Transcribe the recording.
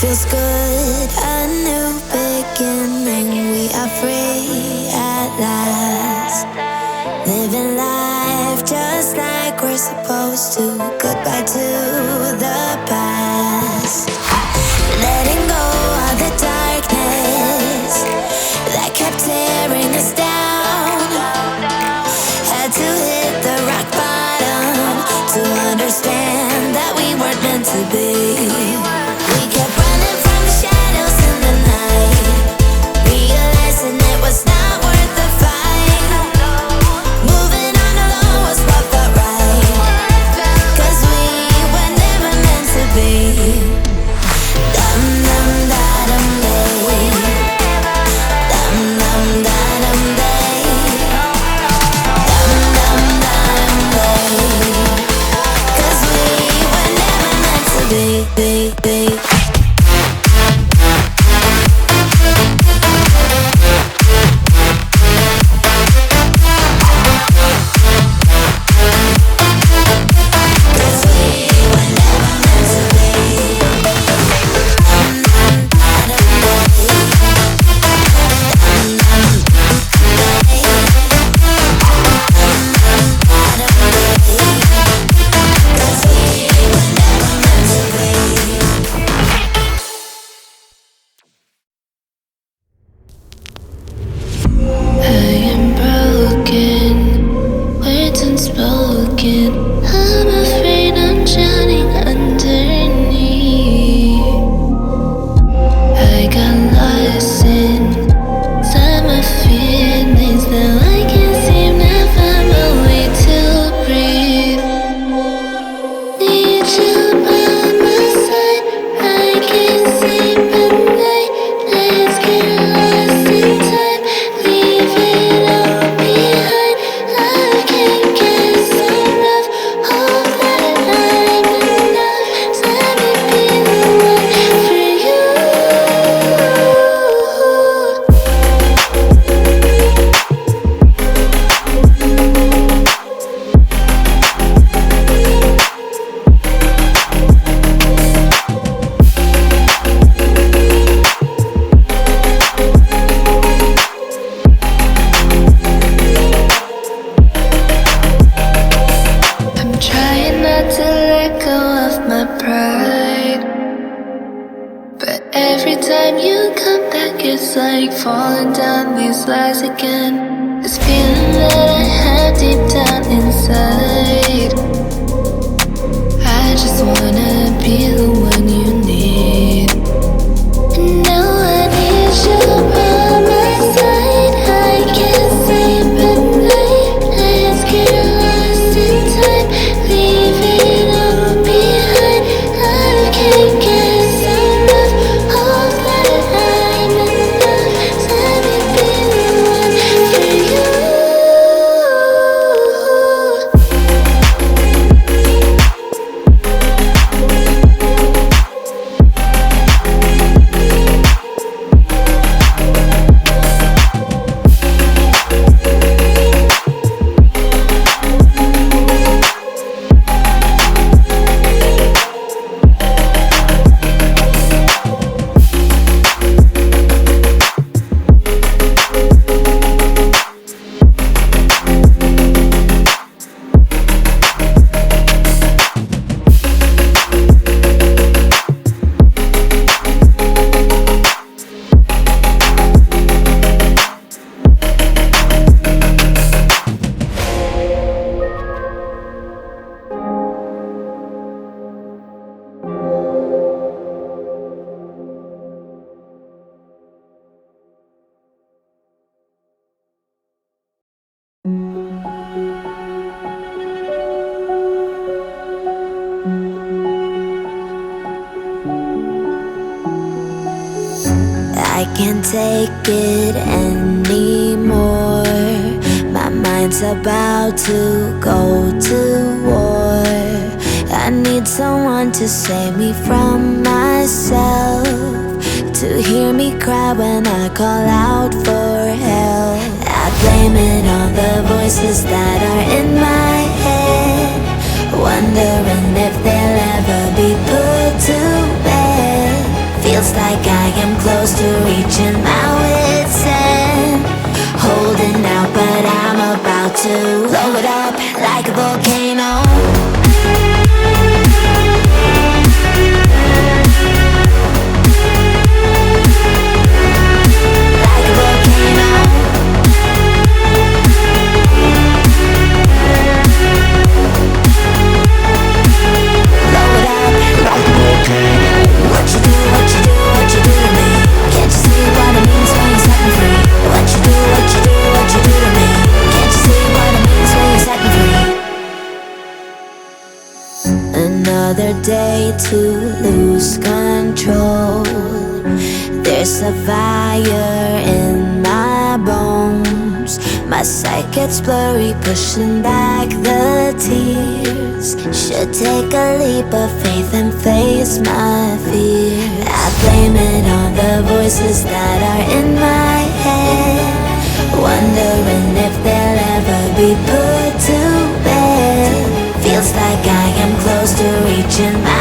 feels good, a new beginning. We are free at last, living life just like we're supposed to. Goodbye to the past, letting go of the darkness that kept tearing us down. Had to hit the rock bottom to understand that we weren't meant to be. We kept running from the shadows in the night, realizing it was not worth the fight. Moving on alone was what felt right, 'cause we were never meant to be. Dum dum da dum day, dum dum da dum day, dum dum da dum day, 'cause we were never meant to be. I can't take it anymore. My mind's about to go to war. I need someone to save me from myself, to hear me cry when I call out for help. I blame it on the voices that are in my head, wondering if they'll ever be put to bed. Feels close to reaching my wit's end. Holding out, but I'm about to blow it up like a volcano. Another day to lose control. There's a fire in my bones. My sight gets blurry, pushing back the tears. Should take a leap of faith and face my fear. I blame it on the voices that are in my head, wondering if they'll ever be put to bed. Feels like I am close to reaching my